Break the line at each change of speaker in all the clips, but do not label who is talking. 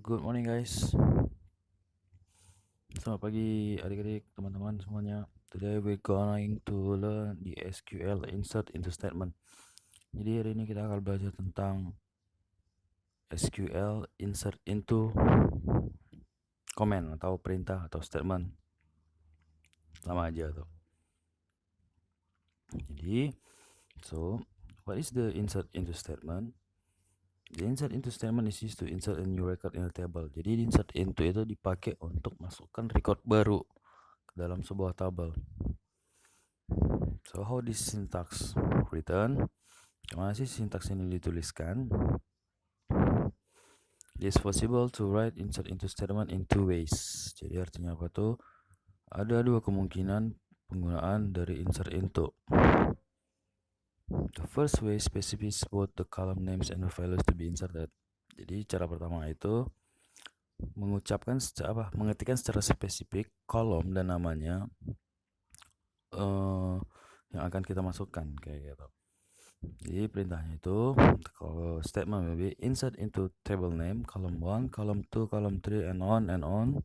Good morning guys. Selamat pagi adik-adik, teman-teman semuanya. Today we're going to learn the SQL insert into statement. Jadi hari ini kita akan belajar tentang SQL insert into comment atau perintah atau statement. Sama aja tuh. Jadi, what is the insert into statement? The insert into statement is used to insert a new record in a table. Jadi insert into itu dipakai untuk masukkan record baru ke dalam sebuah tabel. So how this syntax written? Gimana sih sintaks ini dituliskan? It is possible to write insert into statement in two ways. Jadi artinya apa tuh? Ada dua kemungkinan penggunaan dari insert into. The first way specifies both the column names and the values to be inserted. Jadi cara pertama itu mengetikkan secara spesifik kolom dan namanya yang akan kita masukkan kayak gitu. Jadi perintahnya itu kalau statement will be insert into table name column 1, column 2, column 3 and on.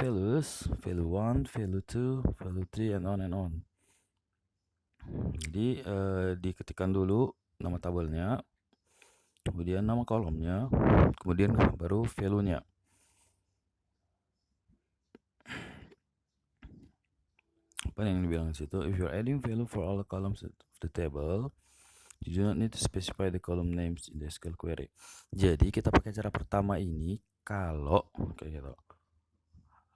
Values, value 1, value 2, value 3 and on. Jadi diketikkan dulu nama tabelnya, kemudian nama kolomnya, kemudian baru value-nya. Apa yang dibilang di situ? If you're adding value for all the columns of the table, you do not need to specify the column names in the SQL query. Jadi kita pakai cara pertama ini kalau kayak gitu.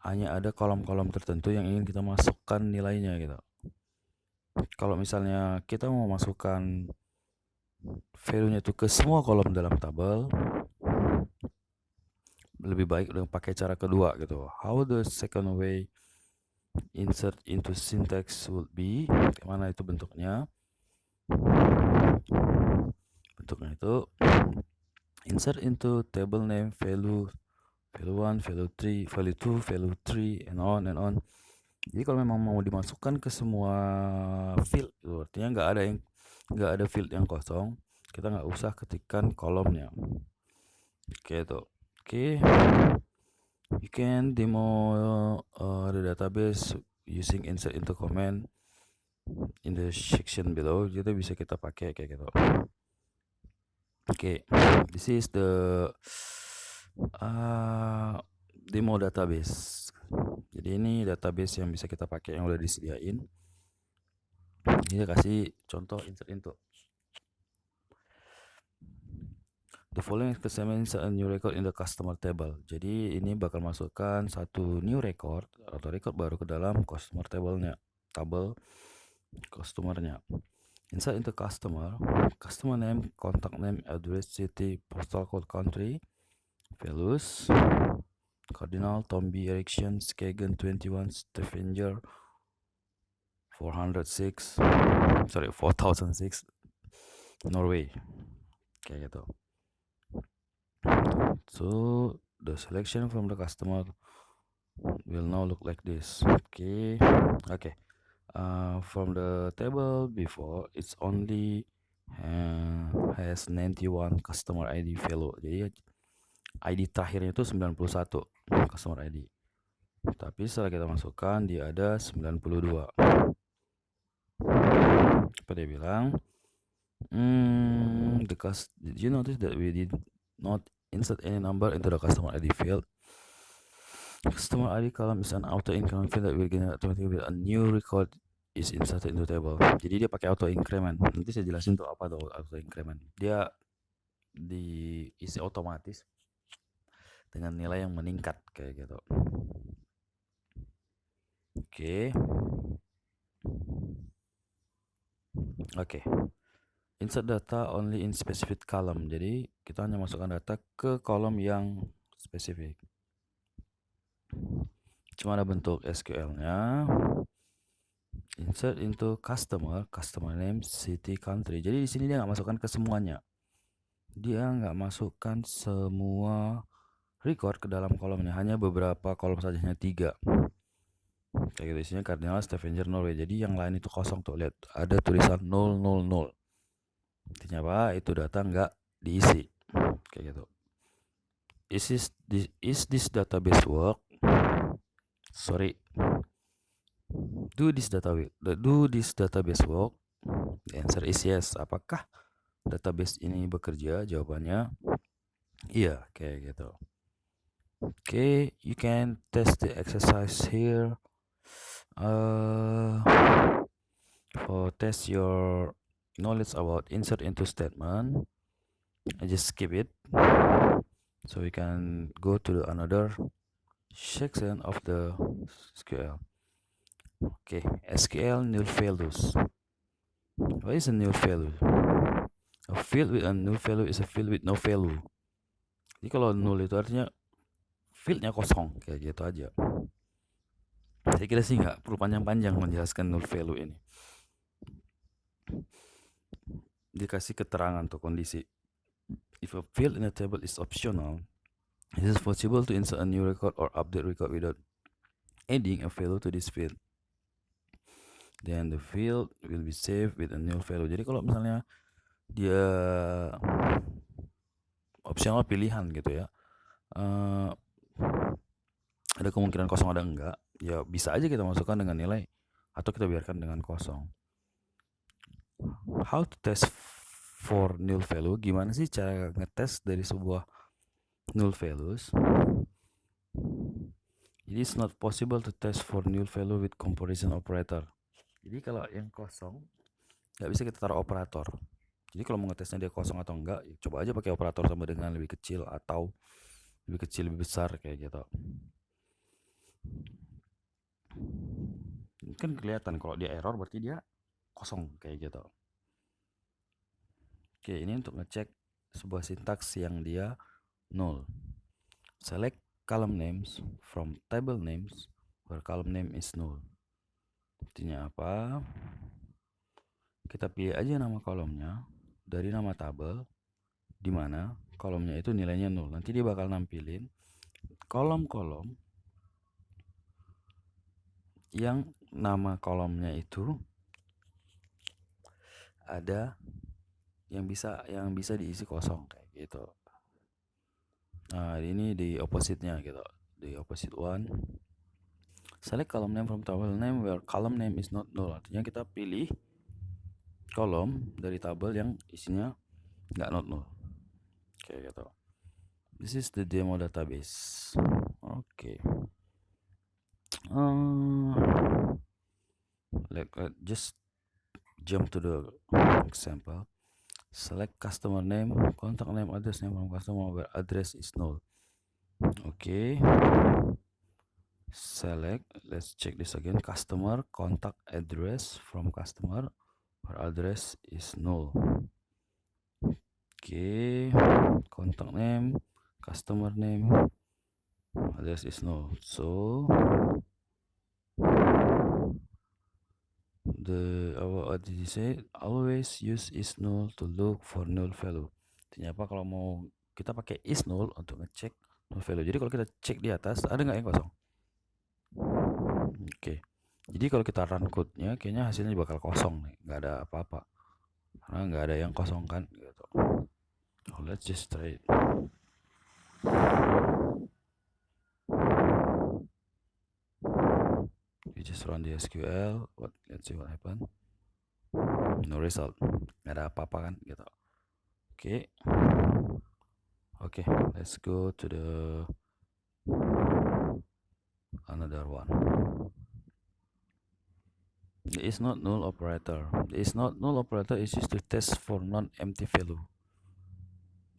Hanya ada kolom-kolom tertentu yang ingin kita masukkan nilainya gitu. Kalau misalnya kita mau masukkan value-nya itu ke semua kolom dalam tabel, lebih baik udah pakai cara kedua gitu. How the second way insert into syntax would be? Gimana itu bentuknya? Bentuknya itu insert into table name value 1, value 3, value 2, value 3 and on. Jadi kalau memang mau dimasukkan ke semua field, artinya nggak ada field yang kosong, kita nggak usah ketikkan kolomnya. Oke tuh. Oke. You can demo the database using insert into comment in the section below. Jadi bisa kita pakai kayak gitu. Oke. This is the demo database. Jadi ini database yang bisa kita pakai yang udah disediain. Ini kasih contoh insert into. The following experiment is a new record in the customer table. Jadi ini bakal masukkan satu new record atau record baru ke dalam customer table-nya, tabel customer-nya. Insert into customer name, contact name, address, city, postal code, country, values, Cardinal, Tomby, Ericsson, Skagen 21, Stavanger 4006, Norway. Kayak gitu. So the selection from the customer will now look like this. Okay. From the table before, it's only has 91 customer ID value. Jadi ID terakhirnya itu 91 customer ID. Tapi setelah kita masukkan dia ada 92. Apa dia bilang? Did you notice that we did not insert any number into the customer ID field? Customer ID column is an auto increment field that will generate automatically with a new record is inserted into table. Jadi dia pakai auto increment. Nanti saya jelasin tuh apa tuh auto increment. Dia diisi otomatis dengan nilai yang meningkat kayak gitu. Oke. Insert data only in specific column. Jadi kita hanya masukkan data ke kolom yang spesifik. Cuma ada bentuk SQL-nya. Insert into customer name, city, country. Jadi di sini dia nggak masukkan ke semuanya. Dia nggak masukkan semua record ke dalam kolomnya, hanya beberapa kolom saja, hanya 3. Kayak gitu, isinya Cardinal, Stavanger, Norway. Jadi yang lain itu kosong tuh, lihat ada tulisan 000. Artinya apa? Itu data nggak diisi. Kayak gitu. is this database work? Sorry, do this database work? The answer is yes. Apakah database ini bekerja? Jawabannya iya, kayak gitu. Okay, you can test the exercise here. For test your knowledge about insert into statement, I just skip it. So we can go to another section of the SQL. Okay, SQL null values. What is a null value? A field with a null value is a field with no value. Jadi kalau null itu artinya fieldnya kosong, kayak gitu aja. Saya kira sih nggak perlu panjang-panjang menjelaskan null value ini. Dikasih keterangan atau kondisi. If a field in a table is optional, it is possible to insert a new record or update record without adding a value to this field. Then the field will be saved with a new value. Jadi kalau misalnya dia optional pilihan gitu ya, ada kemungkinan kosong ada enggak, ya bisa aja kita masukkan dengan nilai atau kita biarkan dengan kosong. How to test for null value? Gimana sih cara ngetes dari sebuah null values? It is not possible to test for null value with comparison operator. Jadi kalau yang kosong nggak bisa kita taruh operator. Jadi kalau mau ngetesnya dia kosong atau enggak, ya coba aja pakai operator sama dengan lebih kecil atau lebih kecil lebih besar kayak gitu. Ini kan kelihatan kalau dia error berarti dia kosong kayak gitu. Oke, ini untuk ngecek sebuah sintaks yang dia null. Select column names from table names where column name is null. Artinya apa? Kita pilih aja nama kolomnya dari nama tabel di mana kolomnya itu nilainya null. Nanti dia bakal nampilin kolom-kolom yang nama kolomnya itu ada yang bisa diisi kosong kayak gitu. Nah, ini di opposite-nya gitu. Di opposite one. Select column name from table name where column name is not null. Artinya kita pilih kolom dari tabel yang isinya nggak not null. Kayak gitu. This is the demo database. Okay. Let's just jump to the example. Select customer name, contact name, address name from customer where address is null. Okay. Select, let's check this again. Customer contact address from customer where address is null. Okay. Contact name, customer name, address is null. So what did you say? Always use is null to look for null value. Artinya apa? Kalau mau kita pakai is null untuk ngecek null value. Jadi kalau kita cek di atas ada nggak yang kosong? Oke. Jadi kalau kita run code-nya kayaknya hasilnya bakal kosong nih, nggak ada apa-apa. Karena nggak ada yang kosong kan gitu. Oh, let's just try it. We just run the SQL. Let's see what happened. No result. Nggak ada apa-apa kan gitu. Oke. Oke, let's go to the another one. The is not null operator. The is not null operator is used to test for non-empty value.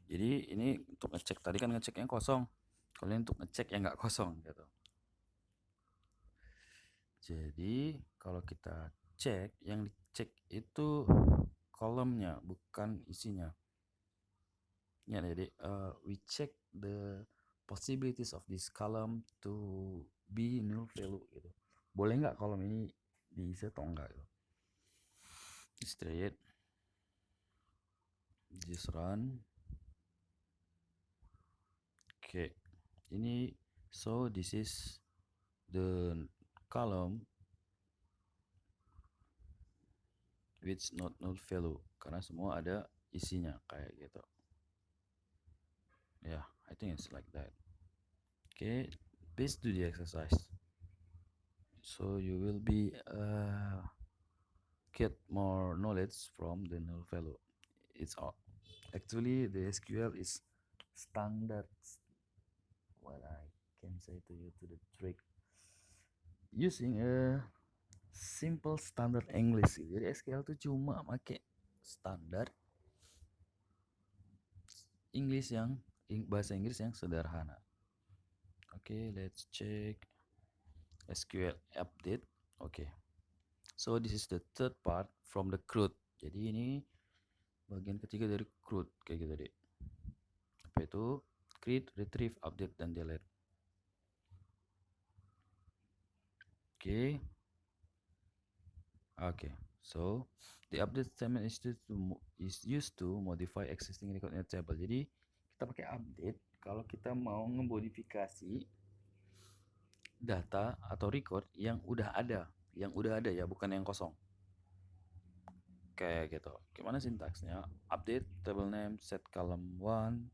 Jadi ini untuk ngecek, tadi kan ngecek yang kosong. Kalau ini untuk ngecek yang nggak kosong gitu. Jadi kalau kita cek, yang dicek itu kolomnya bukan isinya. Ya, jadi we check the possibilities of this column to be null value gitu. Boleh nggak kolom ini diisi atau enggak gitu. Just try it. Just run. Okay. Ini so this is the column which not null value karena semua ada isinya kayak gitu. Yeah, I think it's like that. Okay, please do the exercise. So you will be get more knowledge from the null value. It's all actually the SQL is standard. What I can say to you to the trick using a simple standard English. Jadi SQL tuh cuma pakai standar English yang bahasa Inggris yang sederhana. Okay, let's check SQL update. Okay, so this is the third part from the CRUD. Jadi ini bagian ketiga dari CRUD kayak gitu deh. Apa itu? Create, retrieve, update, dan delete. Okay. Okay. So the update statement is used to modify existing record in a table. Jadi kita pakai update kalau kita mau ngemodifikasi data atau record yang udah ada ya, bukan yang kosong. Kayak gitu. Gimana sintaksnya? Update table name set column 1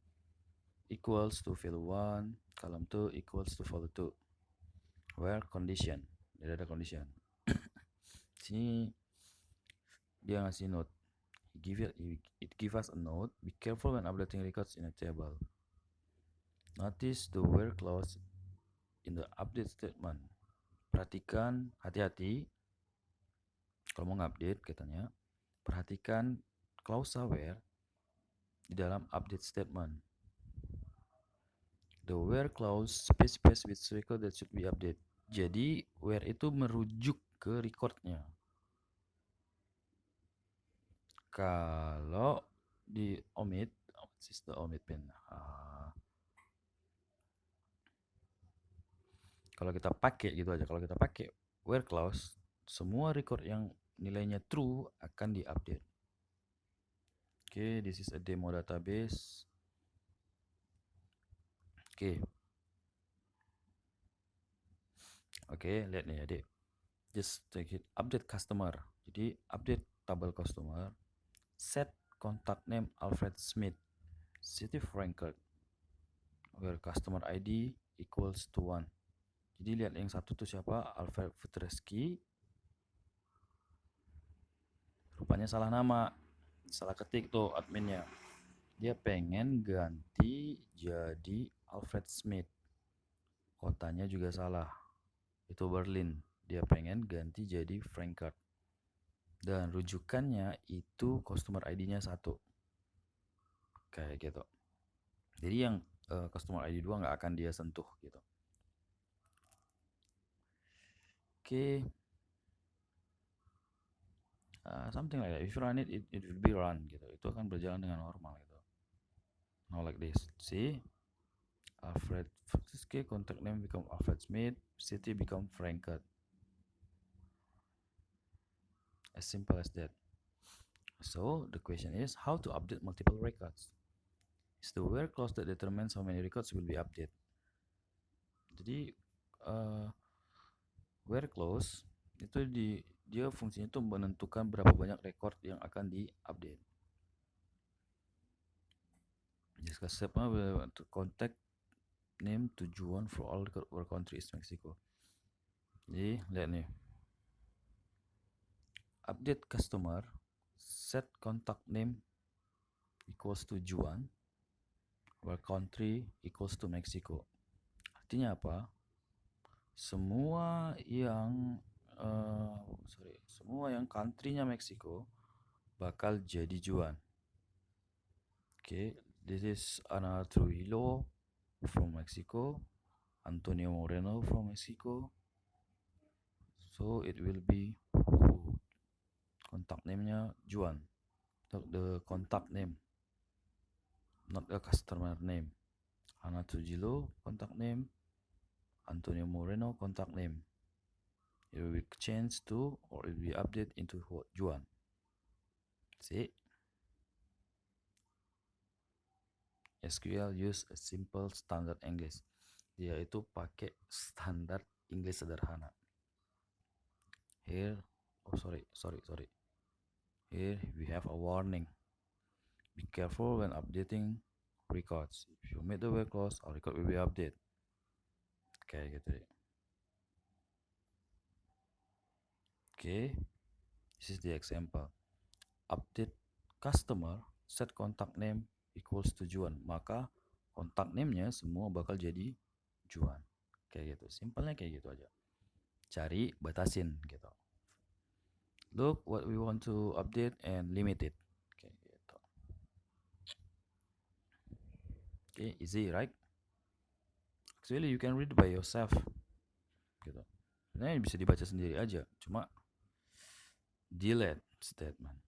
equals to value 1, column 2 equals to value 2. Where condition. Jadi ada condition. Sini dia ngasih note. It give us a note. Be careful when updating records in a table. Notice the where clause in the update statement. Perhatikan, hati-hati kalau mau ngupdate katanya. Perhatikan klausa where di dalam update statement. The where clause specifies which record that should be updated. Jadi where itu merujuk ke recordnya. Kalau di omit, what is the omit pin? Kalau kita pakai gitu aja, kalau kita pakai where clause, semua record yang nilainya true akan diupdate. Okay, this is a demo database. Okay, lihat nih adik. Just take it, update customer. Jadi update tabel customer. Set contact name Alfred Smith, city Frankfurt, where customer ID equals to 1. Jadi lihat yang satu tuh siapa, Alfred Futreski. Rupanya salah nama, salah ketik tuh adminnya. Dia pengen ganti jadi Alfred Smith. Kotanya juga salah, itu Berlin. Dia pengen ganti jadi Frankfurt. Dan rujukannya itu customer ID-nya 1. Kayak gitu. Jadi yang customer ID 2 nggak akan dia sentuh gitu. Oke. Something like that. If you run it, it will be run gitu. Itu akan berjalan dengan normal gitu. Now like this. See? Alfred Futreski, contact name become Alfred Smith, city become Frankfurt. As simple as that. So the question is how to update multiple records. It's the where clause that determines how many records will be updated. Jadi where clause itu dia fungsinya itu menentukan berapa banyak record yang akan diupdate. Discuss step to contact name tujuan for all record where country is Mexico. Jadi lihat nih. Update customer set contact name equals to Juan where country equals to Mexico. Artinya apa? Semua yang country-nya Meksiko bakal jadi Juan. Okay, this is Ana Trujillo from Mexico, Antonio Moreno from Mexico. So it will be contact name-nya Juan. The contact name, not the customer name. Ana Trujillo contact name, Antonio Moreno contact name. It will be changed to, or it will be updated into Juan. See? SQL use a simple standard English. Dia itu pakai standar English sederhana. Here, sorry. Here we have a warning. Be careful when updating records. If you omit the where clause, all record will be updated. Kayak gitu deh. Okay, this is the example. Update customer set contact name equals to Juan, maka contact name-nya semua bakal jadi Juan. Kayak gitu, simpelnya kayak gitu aja. Cari, batasin gitu. Look what we want to update and limit it. Kayak gitu. Okay, easy right? Actually you can read by yourself gitu. Sebenarnya bisa dibaca sendiri aja, cuma delete statement.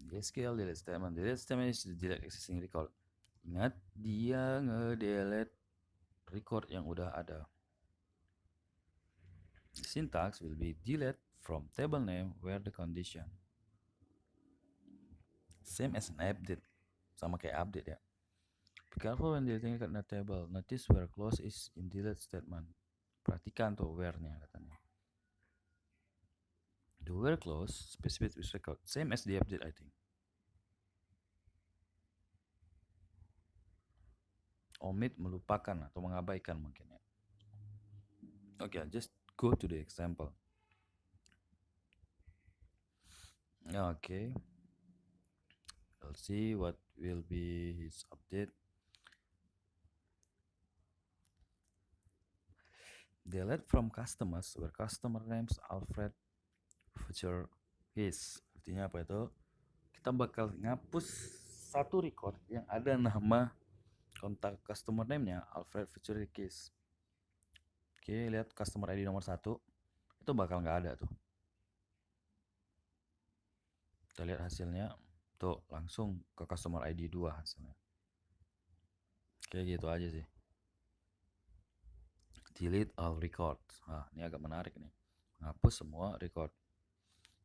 SQL delete statement. Delete statement is delete existing record. Ingat, dia nge-delete record yang udah ada. Syntax will be delete from table name where the condition. Same as an update. Sama kayak update ya. Be careful when deleting record in a table. Notice where clause is in delete statement. Perhatikan tuh where-nya katanya. The where clause specified with record. Same as the update I think. Omit melupakan atau mengabaikan mungkin ya. Okay, just go to the example. Okay. We'll see what will be his update. Delete from customers where customer names Alfred future his. Artinya apa itu? Kita bakal ngapus satu record yang ada nama kontak customer name-nya Alfred future his. Oke, lihat customer ID nomor 1 itu bakal nggak ada tuh. Kita lihat hasilnya tuh langsung ke customer ID 2 hasilnya. Kayak gitu aja sih. Delete all records. Nah, ini agak menarik nih. Hapus semua record.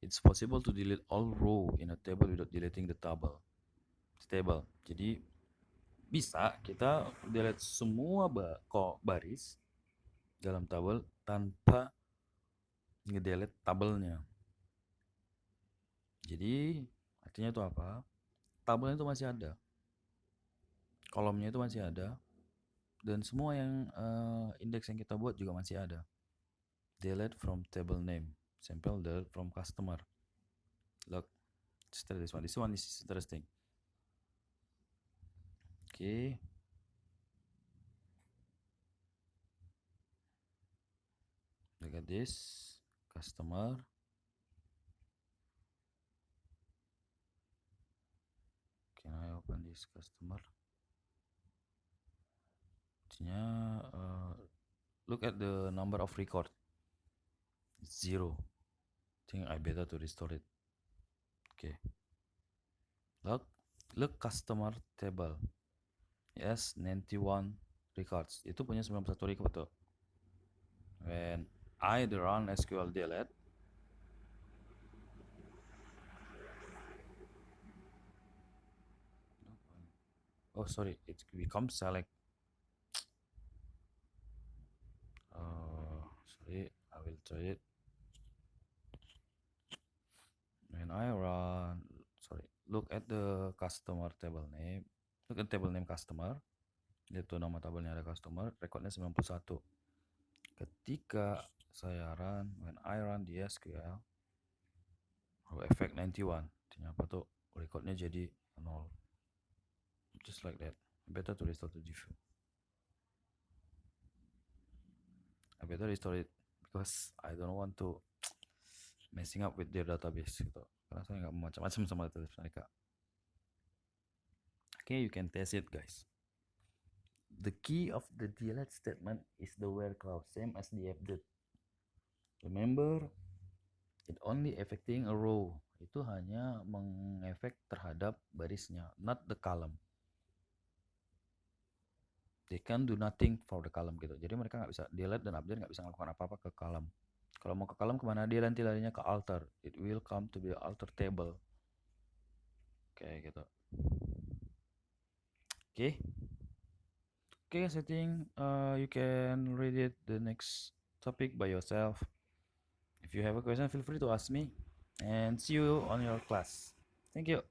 It's possible to delete all row in a table without deleting the table. Jadi bisa kita delete semua baris dalam tabel tanpa ngedelete tabelnya. Jadi artinya itu apa? Tabelnya itu masih ada, kolomnya itu masih ada, dan semua yang indeks yang kita buat juga masih ada. Delete from table name. Sample delete from customer. Look, this one. This one is interesting. Okay. Look at this customer. Can I open this customer? Look at the number of record. It's 0. Think I better to restore it. Okay. Look customer table. Yes, 91 records. Itu punya 91 record tuh. When I run SQL delete, oh sorry, it becomes select. Sorry, I will try it. When I run, sorry, look at the customer table name. Look at table name customer. Itu nama tabelnya ada customer, recordnya 91. Ketika saya run, when I run di SQL, effect 91. Artinya apa tuh? Recordnya jadi 0. Just like that. Better to restore to GView. I better restore it because I don't want to messing up with their database gitu. Karena saya nggak mau macam-macam sama database mereka. Okay, you can test it guys. The key of the delete statement is the where clause, same as the update. Remember, it only affecting a row. Itu hanya mengefek terhadap barisnya, not the column. They can do nothing for the column gitu. Jadi mereka nggak bisa delete dan update, nggak bisa melakukan apa-apa ke column. Kalau mau ke column kemana dia nanti larinya ke alter. It will come to the alter table. Kayak gitu. Okay. Okay, I think you can read it the next topic by yourself. If you have a question, feel free to ask me. And see you on your class. Thank you.